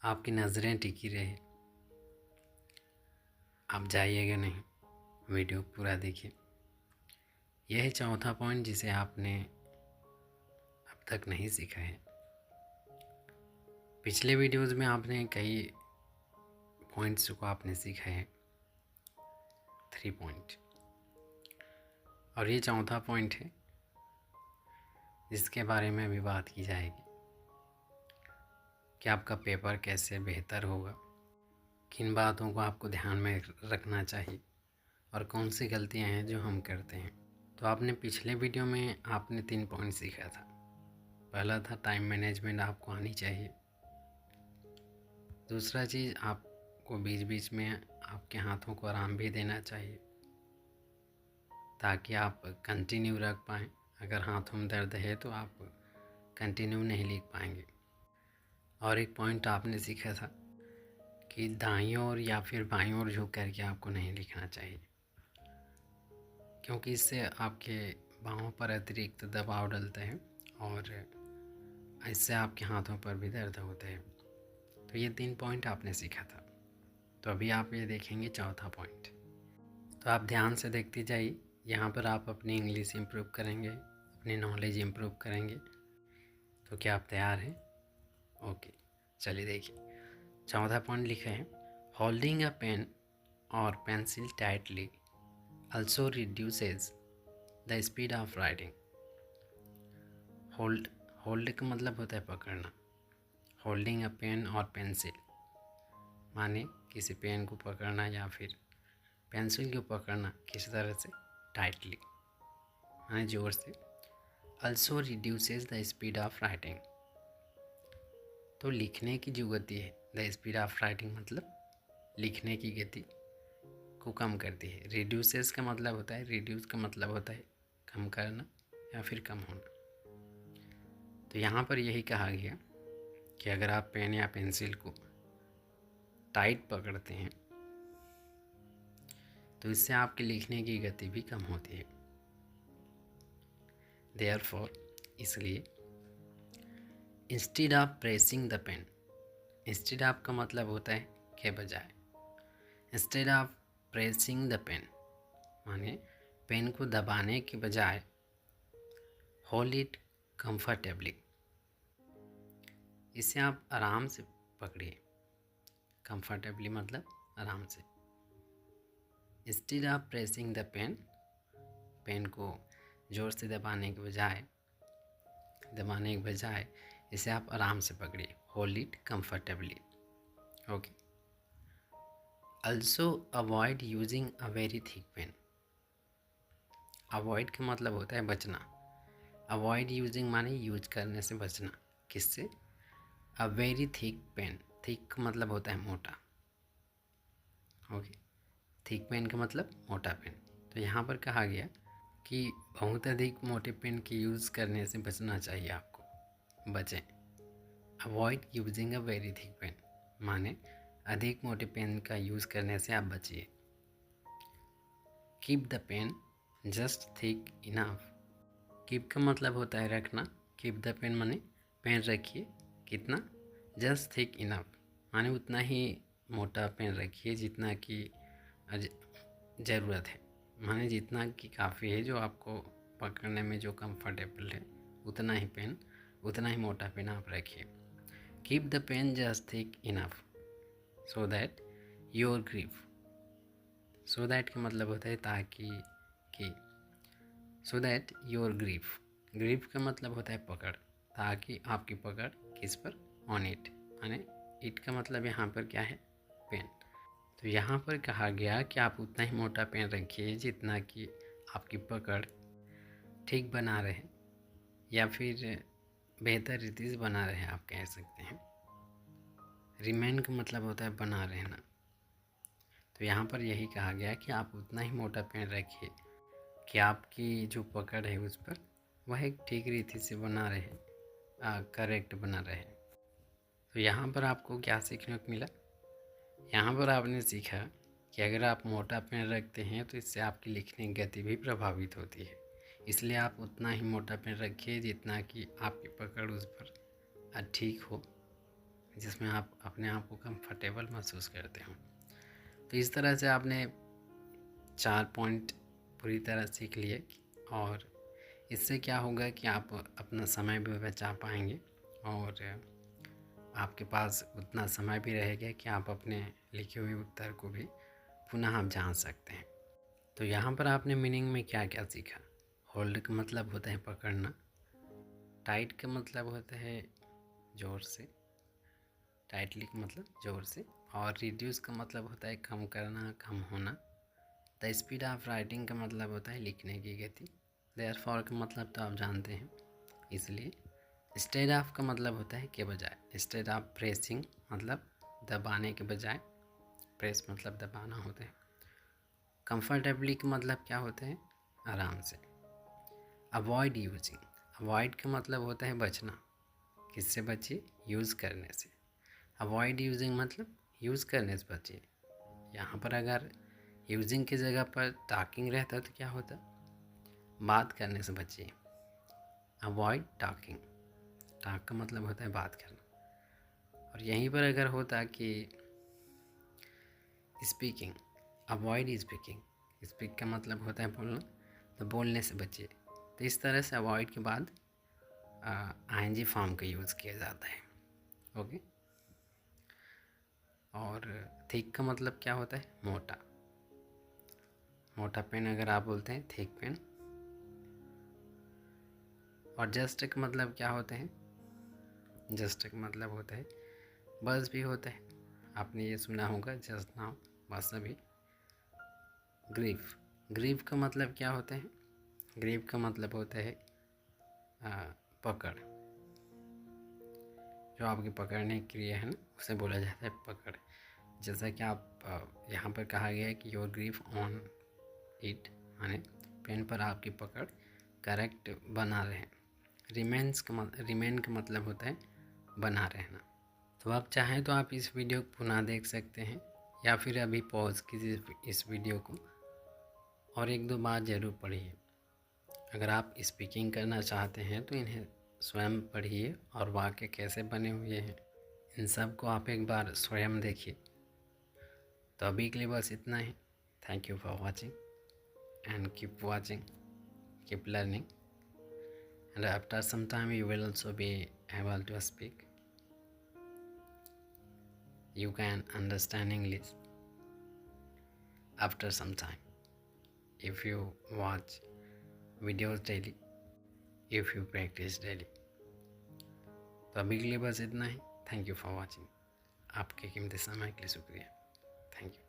आपकी नज़रें टिकी रहे। आप जाइएगा नहीं, वीडियो पूरा देखिए। यह है चौथा पॉइंट जिसे आपने अब तक नहीं सीखा है। पिछले वीडियोस में आपने कई पॉइंट्स को आपने सीखा है, 3 पॉइंट, और ये चौथा पॉइंट है जिसके बारे में अभी बात की जाएगी कि आपका पेपर कैसे बेहतर होगा, किन बातों को आपको ध्यान में रखना चाहिए और कौन सी गलतियां हैं जो हम करते हैं। तो आपने पिछले वीडियो में आपने 3 पॉइंट सीखा था। पहला था टाइम मैनेजमेंट आपको आनी चाहिए। दूसरा चीज़, आपको बीच बीच में आपके हाथों को आराम भी देना चाहिए ताकि आप कंटिन्यू रख पाएँ। अगर हाथों में दर्द है तो आप कंटिन्यू नहीं लिख पाएंगे। और एक पॉइंट आपने सीखा था कि दाईं ओर या फिर बाईं ओर झुक करके आपको नहीं लिखना चाहिए, क्योंकि इससे आपके बाहों पर अतिरिक्त दबाव डलता है और इससे आपके हाथों पर भी दर्द होता है। तो ये 3 पॉइंट आपने सीखा था। तो अभी आप ये देखेंगे चौथा पॉइंट। तो आप ध्यान से देखते जाइए। यहाँ पर आप अपनी इंग्लिश इम्प्रूव करेंगे, अपनी नॉलेज इम्प्रूव करेंगे। तो क्या आप तैयार हैं? ओके, चलिए देखिए। चौथा पॉइंट लिखा है, होल्डिंग अ पेन और pencil tightly also reduces the speed of writing। Hold का मतलब होता है पकड़ना। होल्डिंग अ पेन और पेंसिल माने किसी पेन को पकड़ना या फिर पेंसिल को पकड़ना किसी तरह से टाइटली, माने जोर से। also reduces the speed of writing, तो लिखने की जो गति है, द स्पीड ऑफ राइटिंग मतलब लिखने की गति को कम करती है। रिड्यूसेस का मतलब होता है, रिड्यूस का मतलब होता है कम करना या फिर कम होना। तो यहाँ पर यही कहा गया कि अगर आप पेन या पेंसिल को टाइट पकड़ते हैं तो इससे आपके लिखने की गति भी कम होती है। देयरफॉर, इसलिए, instead of pressing the pen, instead of का मतलब होता है के बजाय। Instead of pressing the pen माने पेन को दबाने के बजाय होल्ड इट कंफर्टेबली, इसे आप आराम से पकड़िए। कंफर्टेबली मतलब आराम से। Instead of pressing the pen, pen को जोर से दबाने के बजाय इसे आप आराम से पकड़िए। Hold it comfortably. Okay. Also avoid using a very thick pen. Avoid का मतलब होता है बचना। अवॉइड यूजिंग माने यूज करने से बचना। किससे? A very thick pen. Thick का मतलब होता है मोटा। ओके, थिक पेन का मतलब मोटा पेन। तो यहाँ पर कहा गया कि बहुत अधिक मोटे पेन के यूज़ करने से बचना चाहिए आपको, बचें। Avoid using a very thick pen माने अधिक मोटे पेन का यूज़ करने से आप बचिए। Keep the pen just thick enough. Keep का मतलब होता है रखना। कीप द पेन माने पेन रखिए कितना? जस्ट थिक इनफ माने उतना ही मोटा पेन रखिए जितना कि ज़रूरत है, माने जितना कि काफ़ी है, जो आपको पकड़ने में जो कंफर्टेबल है उतना ही पेन, उतना ही मोटा पेन आप रखिए। Keep the pen just thick enough so that your grip. So that का मतलब होता है ताकि, कि। So that your grip, grip का मतलब होता है पकड़, ताकि आपकी पकड़ किस पर? ऑन इट, माने इट का मतलब यहाँ पर क्या है? पेन। तो यहाँ पर कहा गया कि आप उतना ही मोटा पेन रखिए जितना कि आपकी पकड़ ठीक बना रहे या फिर बेहतर रीति से बना रहे, आप कह सकते हैं। रिमेन का मतलब होता है बना रहना। तो यहाँ पर यही कहा गया कि आप उतना ही मोटा पेन रखिए कि आपकी जो पकड़ है उस पर वह एक ठीक रीति से बना रहे, करेक्ट बना रहे। तो यहाँ पर आपको क्या सीखने को मिला? यहाँ पर आपने सीखा कि अगर आप मोटा पेन रखते हैं तो इससे आपकी लिखने की गति भी प्रभावित होती है। इसलिए आप उतना ही मोटा पेन रखिए जितना कि आपकी पकड़ उस पर ठीक हो जिसमें आप अपने आप को कंफर्टेबल महसूस करते हो। तो इस तरह से आपने 4 पॉइंट पूरी तरह सीख लिए और इससे क्या होगा कि आप अपना समय भी बचा पाएंगे और आपके पास उतना समय भी रहेगा कि आप अपने लिखे हुए उत्तर को भी पुनः आप जान सकते हैं। तो यहाँ पर आपने मीनिंग में क्या क्या सीखा। होल्ड का मतलब होता है पकड़ना, टाइट का मतलब होता है ज़ोर से, टाइटली का मतलब ज़ोर से, और रिड्यूस का मतलब होता है कम करना, कम होना। द स्पीड ऑफ राइटिंग का मतलब होता है लिखने की गति। देयरफॉर का मतलब तो आप जानते हैं, इसलिए। इंस्टेड ऑफ का मतलब होता है के बजाय। इंस्टेड ऑफ प्रेसिंग मतलब दबाने के बजाय, प्रेस मतलब दबाना होता है। कंफर्टेबली का मतलब क्या होता है, आराम से। अवॉइड यूजिंग, अवॉइड का मतलब होता है बचना। किससे बचिए, यूज़ करने से। अवॉइड यूजिंग मतलब यूज़ करने से बचिए। यहाँ पर अगर यूजिंग की जगह पर टॉकिंग रहता तो क्या होता, बात करने से बचिए। अवॉइड टॉकिंग, टॉक का मतलब होता है बात करना। और यहीं पर अगर होता कि स्पीकिंग, अवॉइड स्पीकिंग, स्पीक का मतलब होता है बोलना, तो बोलने से बचिए। तो इस तरह से अवॉइड के बाद आईएनजी फॉर्म का यूज़ किया जाता है। ओके। और थिक का मतलब क्या होता है, मोटा। मोटा पेन अगर आप बोलते हैं थिक पेन। और जस्ट का मतलब क्या होता है, जस्ट का मतलब होता है बस भी होता है, आपने ये सुना होगा जस्ट नाउ, बस अभी। ग्रीफ, ग्रीफ का मतलब क्या होता है, ग्रीफ का मतलब होता है पकड़। जो आपकी पकड़ने की क्रिया है ना, उसे बोला जाता है पकड़। जैसा कि आप यहाँ पर कहा गया है कि योर ग्रीफ ऑन इट, माने पेन पर आपकी पकड़ करेक्ट बना रहे। रिमेन का मतलब होता है बना रहना। तो आप चाहें तो आप इस वीडियो को पुनः देख सकते हैं या फिर अभी पॉज कीजिए इस वीडियो को और एक दो बार ज़रूर पढ़िए। अगर आप स्पीकिंग करना चाहते हैं तो इन्हें स्वयं पढ़िए और वाक्य कैसे बने हुए हैं इन सब को आप एक बार स्वयं देखिए। तो अभी के लिए बस इतना ही। Thank you for watching and keep watching, keep learning, and after some time you will also be able to speak. You can understand English after some time if you watch videos daily, if you practice daily. तो अभी के लिए बस इतना ही। Thank you for watching. आपके कीमती समय के लिए शुक्रिया। Thank you.